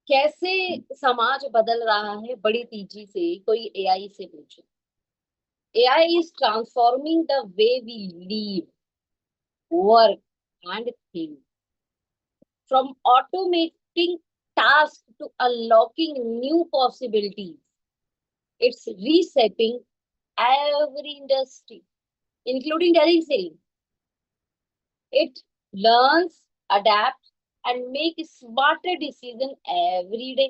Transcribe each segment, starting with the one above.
कैसे समाज बदल रहा है बड़ी तेजी से, कोई एआई से पूछे। AI is transforming the way we live, work and think, from automating tasks to unlocking new possibilities. It's reshaping every industry, including daily selling. It learns, adapts, and makes smarter decisions every day.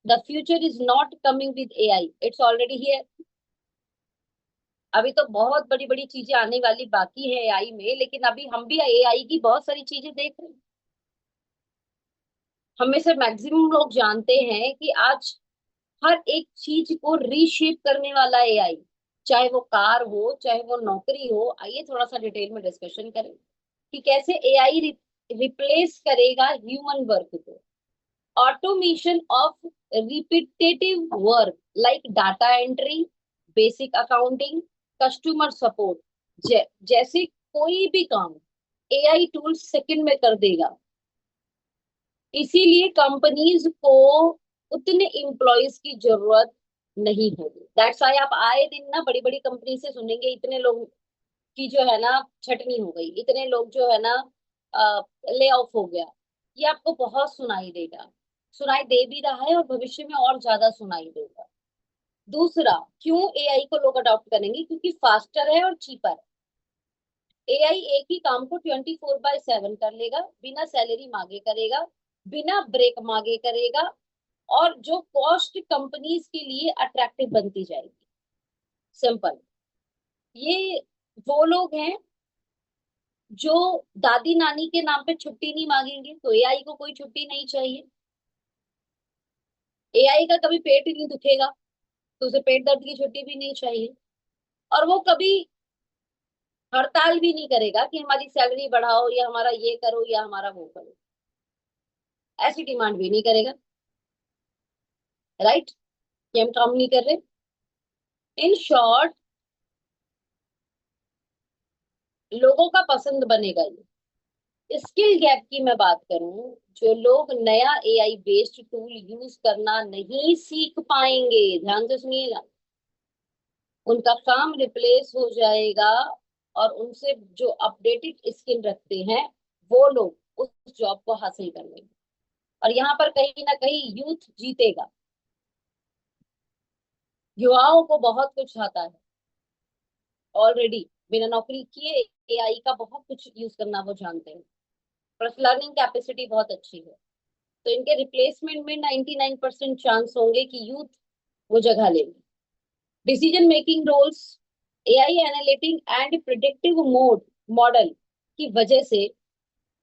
The future is not coming with AI. It's already here. अभी तो बहुत बड़ी बड़ी चीजें आने वाली बाकी है एआई में, लेकिन अभी हम भी एआई की बहुत सारी चीजें देख रहे हैं। हम में से मैक्सिमम लोग जानते हैं कि आज हर एक चीज को रीशेप करने वाला एआई, चाहे वो कार हो, चाहे वो नौकरी हो। आइए थोड़ा सा डिटेल में डिस्कशन करें कि कैसे एआई रिप्लेस करेगा ह्यूमन वर्क को। Automation of repetitive work like data entry, basic accounting, customer support, जैसे कोई भी काम एआई टूल सेकंड में कर देगा। इसीलिए कंपनीज को उतने एम्प्लॉयज की जरूरत नहीं होगी। दैट्स वाई आप आए दिन ना बड़ी बड़ी कंपनी से सुनेंगे इतने लोग की जो है ना छटनी हो गई, इतने लोग जो है ना ले ऑफ हो गया। ये आपको बहुत सुनाई देगा, सुनाई दे भी रहा है और भविष्य में और ज्यादा सुनाई देगा। दूसरा, क्यों एआई को लोग अडॉप्ट करेंगे? क्योंकि फास्टर है और चीपर है। एआई एक ही काम को 24/7 कर लेगा, बिना सैलरी मांगे करेगा, बिना ब्रेक मांगे करेगा, और जो कॉस्ट कंपनीज के लिए अट्रैक्टिव बनती जाएगी। सिंपल। ये वो लोग हैं जो दादी नानी के नाम पे छुट्टी नहीं मांगेंगे, तो एआई को कोई छुट्टी नहीं चाहिए। एआई का कभी पेट ही नहीं दुखेगा, तो उसे पेट दर्द की छुट्टी भी नहीं चाहिए। और वो कभी हड़ताल भी नहीं करेगा कि हमारी सैलरी बढ़ाओ या हमारा ये करो या हमारा वो करो। ऐसी डिमांड भी नहीं करेगा। राइट? कि हम काम नहीं कर रहे। इन शॉर्ट, लोगों का पसंद बनेगा ये। स्किल गैप की मैं बात करूं, जो लोग नया एआई बेस्ड टूल यूज करना नहीं सीख पाएंगे, ध्यान से सुनिएगा, उनका काम रिप्लेस हो जाएगा। और उनसे जो अपडेटेड स्किल रखते हैं वो लोग उस जॉब को हासिल कर लेंगे। और यहाँ पर कहीं ना कहीं यूथ जीतेगा। युवाओं को बहुत कुछ आता है ऑलरेडी, बिना नौकरी किए एआई का बहुत कुछ यूज करना वो जानते हैं। प्लस लर्निंग कैपेसिटी बहुत अच्छी है। तो इनके रिप्लेसमेंट में 99% चांस होंगे कि यूथ वो जगह लेंगे। Decision making roles, AI analysing and predictive mode model की वजह से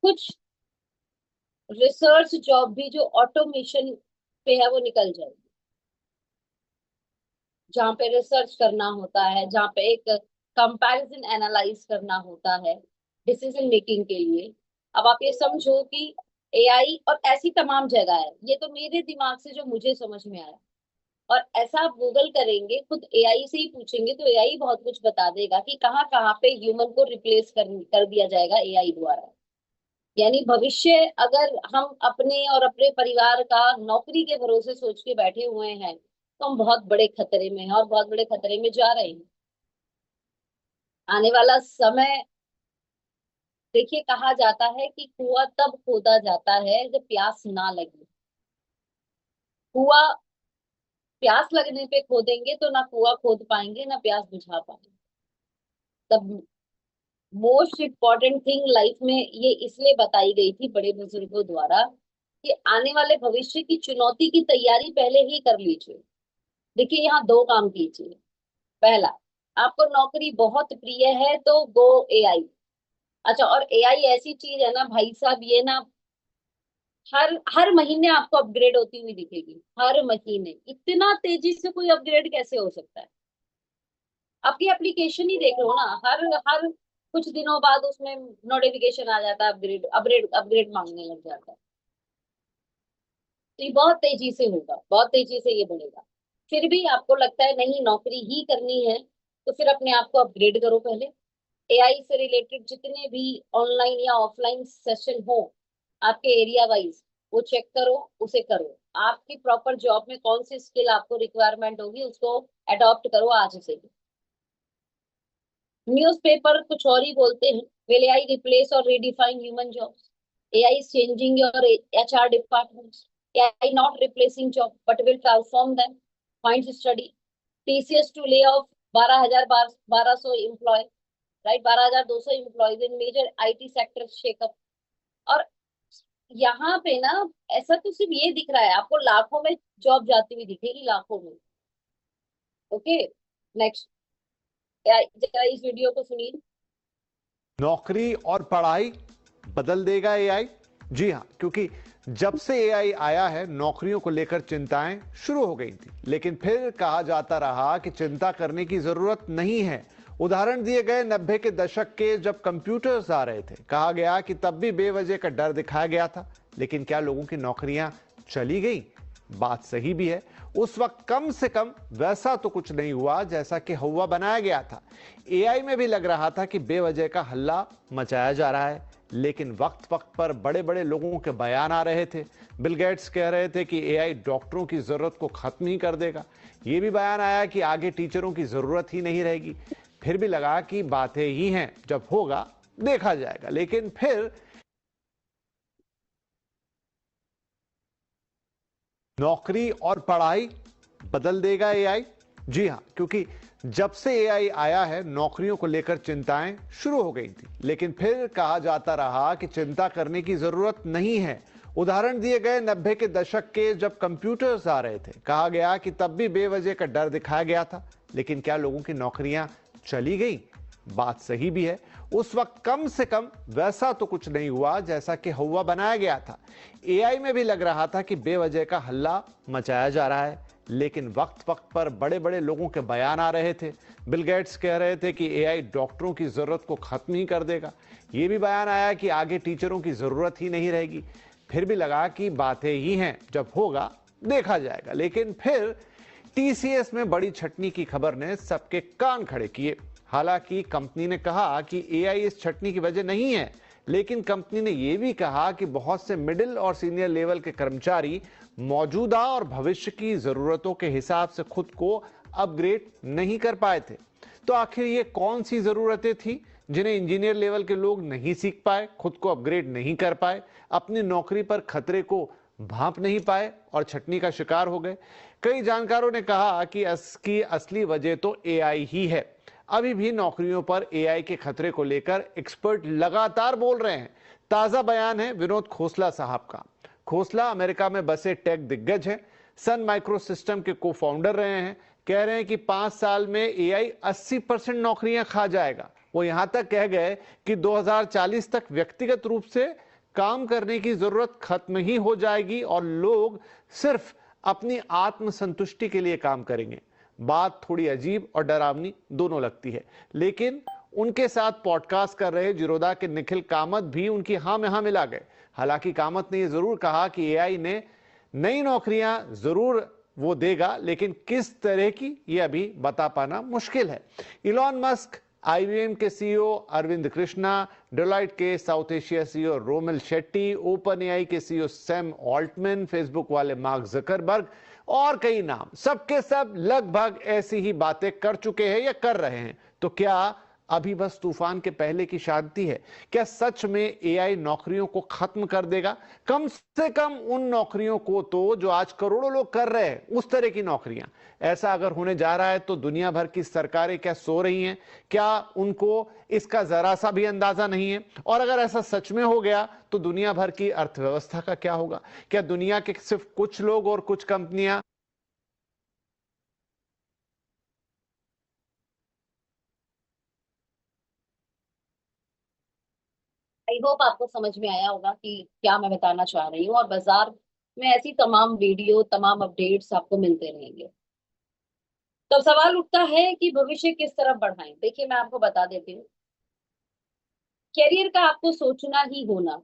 कुछ रिसर्च जॉब भी जो ऑटोमेशन पे है वो निकल जाएगी, जहाँ पे रिसर्च करना होता है, जहाँ पे एक कंपैरिजन एनालाइज करना होता है डिसीजन मेकिंग के लिए। अब आप ये समझो कि एआई, और ऐसी तमाम जगह है, ये तो मेरे दिमाग से जो मुझे समझ में आया। और ऐसा आप गूगल करेंगे, खुद एआई से ही पूछेंगे तो एआई बहुत कुछ बता देगा कि कहाँ कहाँ पे ह्यूमन को रिप्लेस कर दिया जाएगा एआई द्वारा। यानी भविष्य अगर हम अपने और अपने परिवार का नौकरी के भरोसे सोच के बैठे हुए हैं, तो हम बहुत बड़े खतरे में हैं और बहुत बड़े खतरे में जा रहे हैं। आने वाला समय, देखिए कहा जाता है कि कुआं तब खोदा जाता है जब प्यास ना लगे। कुआं प्यास लगने पे खोदेंगे तो ना कुआं खोद पाएंगे ना प्यास बुझा पाएंगे। तब मोस्ट इम्पॉर्टेंट थिंग लाइफ में ये इसलिए बताई गई थी बड़े बुजुर्गों द्वारा कि आने वाले भविष्य की चुनौती की तैयारी पहले ही कर लीजिए। देखिए यहाँ दो काम कीजिए। पहला, आपको नौकरी बहुत प्रिय है तो गो एआई। अच्छा, और एआई ऐसी चीज है ना भाई साहब, ये ना हर हर महीने आपको अपग्रेड होती हुई दिखेगी। हर महीने इतना तेजी से कोई अपग्रेड कैसे हो सकता है? आपकी एप्लीकेशन ही देख लो ना, हर हर कुछ दिनों बाद उसमें नोटिफिकेशन आ जाता है, अपग्रेड अपग्रेड अपग्रेड मांगने लग जाता है। तो ये बहुत तेजी से होगा, बहुत तेजी से ये बढ़ेगा। फिर भी आपको लगता है नहीं नौकरी ही करनी है, तो फिर अपने आप को अपग्रेड करो पहले। एआई से रिलेटेड जितने भी ऑनलाइन या ऑफलाइन सेशन हो आपके एरिया वाइज, वो चेक करो, उसे करो। आपकी प्रॉपर जॉब में कौन सी स्किल आपको रिक्वायरमेंट होगी, उसको अडॉप्ट करो आज से। न्यूज़पेपर कुछ और ही बोलते हैं, will AI replace or redefine human jobs? AI is changing your HR departments. AI not replacing job but will transform them. Points study. TCS to lay off 12,200 employ, right, 12,200 employees in major IT sector shakeup. और यहाँ पे ना, ऐसा तो सिर्फ ये दिख रहा है, आपको लाखों में जॉब जाती हुई दिखेगी, लाखों में। ओके, नेक्स्ट, जरा इस वीडियो को सुनिए। नौकरी और पढ़ाई बदल देगा एआई? जी हां, क्योंकि जब से एआई आया है नौकरियों को लेकर चिंताएं शुरू हो गई थी, लेकिन फिर कहा जाता रहा कि चिंता करने की जरूरत नहीं है। उदाहरण दिए गए 90 के दशक के, जब कंप्यूटर्स आ रहे थे, कहा गया कि तब भी बेवजह का डर दिखाया गया था। लेकिन क्या लोगों की नौकरियां चली गई? बात सही भी है। उस वक्त कम से कम वैसा तो कुछ नहीं हुआ जैसा कि हुआ बनाया गया था। एआई में भी लग रहा था कि बेवजह का हल्ला मचाया जा रहा है, लेकिन वक्त वक्त पर बड़े बड़े लोगों के बयान आ रहे थे। बिल गेट्स कह रहे थे कि एआई डॉक्टरों की जरूरत को खत्म ही कर देगा। यह भी बयान आया कि आगे टीचरों की जरूरत ही नहीं रहेगी। फिर भी लगा कि बातें ही हैं, जब होगा देखा जाएगा। लेकिन फिर नौकरी और पढ़ाई बदल देगा एआई? जी हां, क्योंकि जब से एआई आया है नौकरियों को लेकर चिंताएं शुरू हो गई थी, लेकिन फिर कहा जाता रहा कि चिंता करने की जरूरत नहीं है। उदाहरण दिए गए 90 के दशक के, जब कंप्यूटर्स आ रहे थे, कहा गया कि तब भी बेवजह का डर दिखाया गया था। लेकिन क्या लोगों की नौकरियां चली गई? बात सही भी है। उस वक्त कम से कम वैसा तो कुछ नहीं हुआ जैसा कि हुआ बनाया गया था। एआई में भी लग रहा था कि बेवजह का हल्ला मचाया जा रहा है, लेकिन वक्त वक्त पर बड़े बड़े लोगों के बयान आ रहे थे। बिल गेट्स कह रहे थे कि एआई डॉक्टरों की जरूरत को खत्म ही कर देगा। यह भी बयान आया कि आगे टीचरों की जरूरत ही नहीं रहेगी। फिर भी लगा कि बातें ही हैं, जब होगा देखा जाएगा। लेकिन फिर टीसीएस में बड़ी छटनी की खबर ने सबके कान खड़े किए। हालांकि कंपनी ने कहा कि एआई इस छटनी की वजह नहीं है, लेकिन कंपनी ने यह भी कहा कि बहुत से मिडिल और सीनियर लेवल के कर्मचारी मौजूदा और भविष्य की जरूरतों के हिसाब से खुद को अपग्रेड नहीं कर पाए थे। तो आखिर ये कौन सी जरूरतें थी जिन्हें इंजीनियर लेवल के लोग नहीं सीख पाए, खुद को अपग्रेड नहीं कर पाए, अपनी नौकरी पर खतरे को भांप नहीं पाए और छटनी का शिकार हो गए? कई जानकारों ने कहा कि इसकी असली वजह तो एआई ही है। अभी भी नौकरियों पर एआई के खतरे को लेकर एक्सपर्ट लगातार बोल रहे हैं। ताजा बयान है विनोद खोसला साहब का। खोसला अमेरिका में बसे टेक दिग्गज हैं, सन माइक्रो सिस्टम के को फाउंडर रहे हैं। कह रहे हैं कि 5 साल में एआई 80% नौकरियां खा जाएगा। वो यहां तक कह गए कि 2040 तक व्यक्तिगत रूप से काम करने की जरूरत खत्म ही हो जाएगी और लोग सिर्फ अपनी आत्मसंतुष्टि के लिए काम करेंगे। बात थोड़ी अजीब और डरावनी दोनों लगती है, लेकिन उनके साथ पॉडकास्ट कर रहे जिरोदा के निखिल कामत भी उनकी हां में हां मिला गए। हालांकि कामत ने यह जरूर कहा कि एआई ने नई नौकरियां जरूर वो देगा, लेकिन किस तरह की ये अभी बता पाना मुश्किल है। इलॉन मस्क, आईबीएम के सीईओ अरविंद कृष्णा, डेलॉइट के south Asia CEO Romil Shetty, open AI के सीईओ सैम ऑल्टमैन, फेसबुक वाले मार्क जकरबर्ग और कई नाम, सबके सब लगभग ऐसी ही बातें कर चुके हैं या कर रहे हैं। तो क्या अभी बस तूफान के पहले की शांति है? क्या सच में एआई नौकरियों को खत्म कर देगा? कम से कम उन नौकरियों को तो जो आज करोड़ों लोग कर रहे हैं, उस तरह की नौकरियां। ऐसा अगर होने जा रहा है तो दुनिया भर की सरकारें क्या सो रही हैं? क्या उनको इसका जरा सा भी अंदाजा नहीं है? और अगर ऐसा सच में हो गया तो दुनिया भर की अर्थव्यवस्था का क्या होगा? क्या दुनिया के सिर्फ कुछ लोग और कुछ कंपनियां आई होप आपको समझ में आया होगा कि क्या मैं बताना चाह रही हूँ, और बाजार में ऐसी तमाम वीडियो, तमाम अपडेट्स आपको मिलते रहेंगे। तो अब सवाल उठता है कि भविष्य किस तरफ बढ़ाएं। देखिए, मैं आपको बता देती हूँ, कैरियर का आपको सोचना ही होना।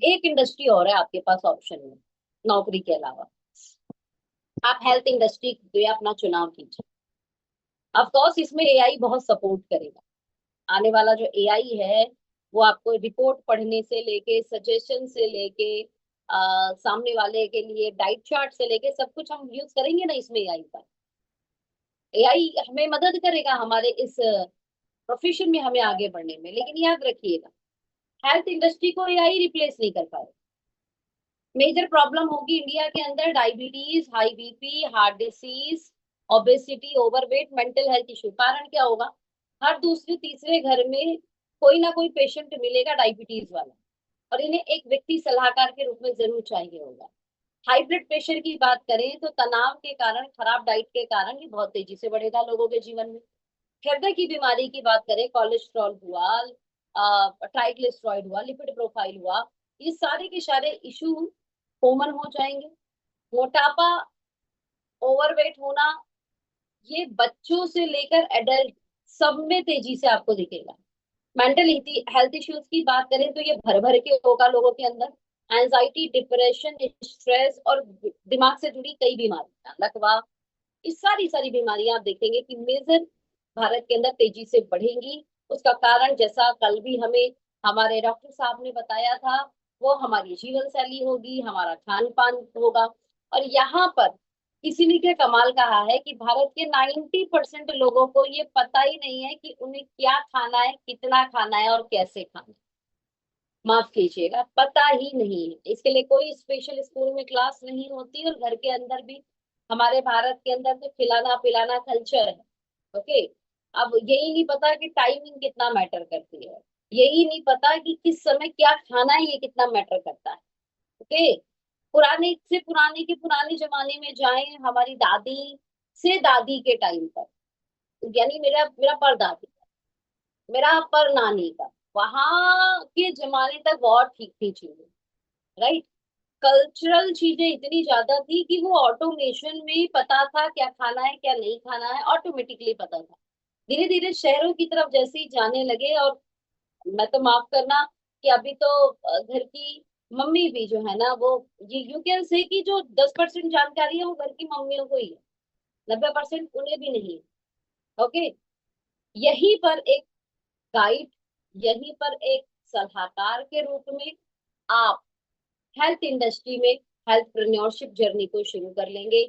एक इंडस्ट्री और है आपके पास ऑप्शन में, नौकरी के अलावा। आप हेल्थ इंडस्ट्री के अपना चुनाव कीजिए। ऑफ कोर्स इसमें एआई बहुत सपोर्ट करेगा। आने वाला जो एआई है, वो आपको रिपोर्ट पढ़ने से लेके, सजेशन से लेके, सामने वाले के लिए डाइट चार्ट से लेके सब कुछ हम यूज करेंगे ना इसमें एआई का। एआई हमें मदद करेगा हमारे इस प्रोफेशन में हमें आगे बढ़ने में, लेकिन याद रखिएगा हेल्थ इंडस्ट्री को एआई रिप्लेस नहीं कर पाएगा। मेजर प्रॉब्लम होगी इंडिया के अंदर diabetes, high BP, heart disease, obesity, overweight, mental health issue. कारण क्या होगा, हर दूसरे तीसरे घर में कोई ना कोई पेशेंट मिलेगा डायबिटीज वाला, और इन्हें एक व्यक्ति सलाहकार के रूप में जरूर चाहिए होगा। हाई ब्लड प्रेशर की बात करें तो तनाव के कारण, खराब डाइट के कारण ये बहुत तेजी से बढ़ेगा लोगों के जीवन में। हृदय की बीमारी की बात करें, कोलेस्ट्रॉल हुआ, ट्राइग्लिसराइड हुआ, लिपिड प्रोफाइल हुआ, ये सारे के सारे इशू कॉमन हो जाएंगे। मोटापा, ओवरवेट होना, ये बच्चों से लेकर एडल्ट सब में तेजी से आपको दिखेगा। मेंटल हेल्थ इश्यूज की बात करें तो ये भर भर के होगा लोगों के अंदर। एंजाइटी, डिप्रेशन, स्ट्रेस और दिमाग से जुड़ी कई बीमारियां, लकवा, इस सारी सारी बीमारियां आप देखेंगे कि मेजर भारत के अंदर तेजी से बढ़ेंगी। उसका कारण जैसा कल भी हमें हमारे डॉक्टर साहब ने बताया था, वो हमारी जीवन शैली होगी, हमारा खान पान होगा। और यहाँ पर किसी ने क्या कमाल कहा है कि भारत के 90% लोगों को ये पता ही नहीं है कि उन्हें क्या खाना है, कितना खाना है और कैसे खाना है। माफ कीजिएगा, पता ही नहीं है। इसके लिए कोई स्पेशल स्कूल में क्लास नहीं होती, और घर के अंदर भी हमारे भारत के अंदर तो खिलाना पिलाना कल्चर है। ओके, अब यही नहीं पता कि टाइमिंग कितना मैटर करती है, यही नहीं पता कि किस समय क्या खाना है, ये कितना मैटर करता है। ओके, पुराने से पुराने के पुराने जमाने में जाएं, हमारी दादी से दादी के टाइम पर, यानी मेरा मेरा परदादी, मेरा पर नानी का, वहां के जमाने तक बहुत ठीक थी चीजें। राइट, कल्चरल चीजें इतनी ज्यादा थी कि वो ऑटोमेशन में पता था क्या खाना है क्या नहीं खाना है, ऑटोमेटिकली पता था। धीरे धीरे शहरों की तरफ जैसे ही जाने लगे, और मैं तो माफ करना कि अभी तो घर की मम्मी भी जो है ना, वो ये यू कैन से कि जो 10% जानकारी है वो घर की मम्मियों को ही है, 90% उन्हें भी नहीं है। ओके, यहीं पर एक गाइड, यहीं पर एक सलाहकार के रूप में आप हेल्थ इंडस्ट्री में हेल्थप्रेन्योरशिप जर्नी को शुरू कर लेंगे।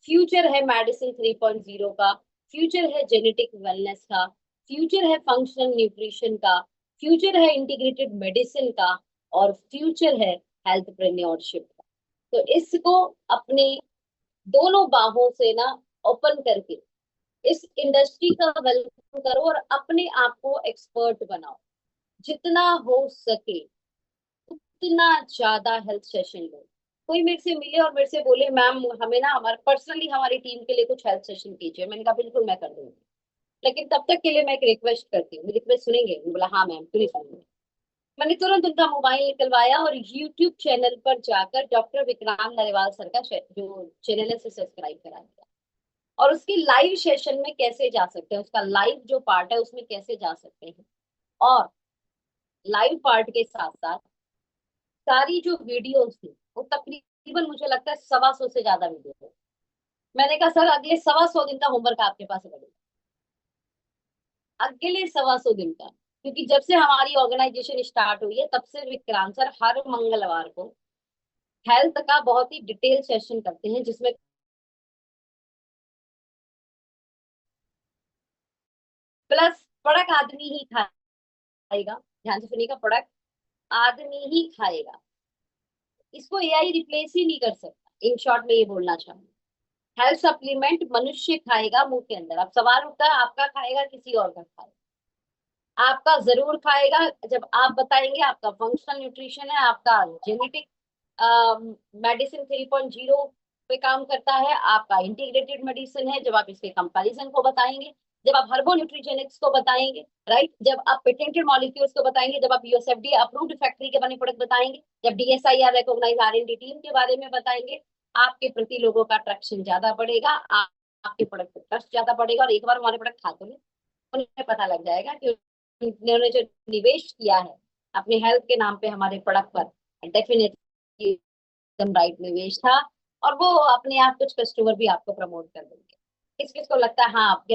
फ्यूचर है मेडिसिन 3.0 का, फ्यूचर है जेनेटिक वेलनेस का, फ्यूचर है फंक्शनल न्यूट्रिशन का, फ्यूचर है इंटीग्रेटेड मेडिसिन का, और फ्यूचर है हेल्थप्रेन्योरशिप का। तो इसको अपने दोनों बाहों से ना ओपन करके इस इंडस्ट्री का वेलकम करो और अपने आप को एक्सपर्ट बनाओ। जितना हो सके उतना ज्यादा हेल्थ सेशन लो। कोई मेरे से मिले और मेरे से बोले मैम हमें ना हमारे पर्सनली हमारी टीम के लिए कुछ हेल्थ सेशन कीजिए, मैंने कहा बिल्कुल मैं कर दूंगी, लेकिन तब तक के लिए मैं एक रिक्वेस्ट करती हूँ, रिक्वेस्ट सुनेंगे? बोला हाँ मैम, क्यों नहीं सुनेंगे। मैंने तुरंत उनका मोबाइल निकलवाया और यूट्यूब चैनल पर जाकर डॉक्टर विक्रांत नरेवाल सर का जो चैनल है सब्सक्राइब करा दिया, और उसकी लाइव सेशन में कैसे जा सकते हैं, उसका लाइव जो पार्ट है उसमें कैसे जा सकते हैं, और लाइव पार्ट के साथ साथ सारी जो वीडियोस थी वो तकरीबन मुझे लगता है 125 से ज्यादा वीडियो है। मैंने कहा सर अगले 125 दिन का होमवर्क आपके पास रहेगा, अगले 125 दिन का। क्योंकि जब से हमारी ऑर्गेनाइजेशन स्टार्ट हुई है तब से विक्रांत सर हर मंगलवार को हेल्थ का बहुत ही डिटेल सेशन करते हैं, जिसमें प्लस प्रोडक्ट आदमी ही खाएगा, ध्यान से सुनिएगा, प्रोडक्ट आदमी ही खाएगा, इसको एआई रिप्लेस ही नहीं कर सकता। इन शॉर्ट में ये बोलना चाहूंगी, हेल्थ सप्लीमेंट मनुष्य खाएगा मुंह के अंदर। अब सवाल उठता है आपका खाएगा किसी और का खाएगा? आपका जरूर खाएगा। जब आप बताएंगे आपका फंक्शनल न्यूट्रिशन है, आपका जेनेटिक मेडिसिन 3.0 पे काम करता है, आपका इंटीग्रेटेड मेडिसिन है, जब आप इसके कंपैरिजन को बताएंगे, जब आप हर्बो न्यूट्रीजेनिक्स को बताएंगे, राइट, जब आप पेटेंटेड मॉलिक्यूल्स को बताएंगे, जब आप यूएसएफडीए अप्रूव्ड फैक्ट्री के बने प्रोडक्ट बताएंगे, जब डीएसआईआर रिकॉग्नाइज आरएनडी टीम के बारे में बताएंगे, आपके प्रति लोगों का अट्रैक्शन ज्यादा बढ़ेगा, आपके प्रोडक्ट पर ट्रस्ट ज्यादा बढ़ेगा, और एक बार हमारे प्रोडक्ट खाते हैं उन्हें पता लग जाएगा कि उन्होंने जो निवेश किया है अपने हेल्थ के नाम पे हमारे प्रोडक्ट पर, डेफिनेटली एकदम राइट निवेश था। और वो अपने आप कुछ कस्टमर भी आपको प्रमोट कर देंगे। किस किस को लगता है हाँ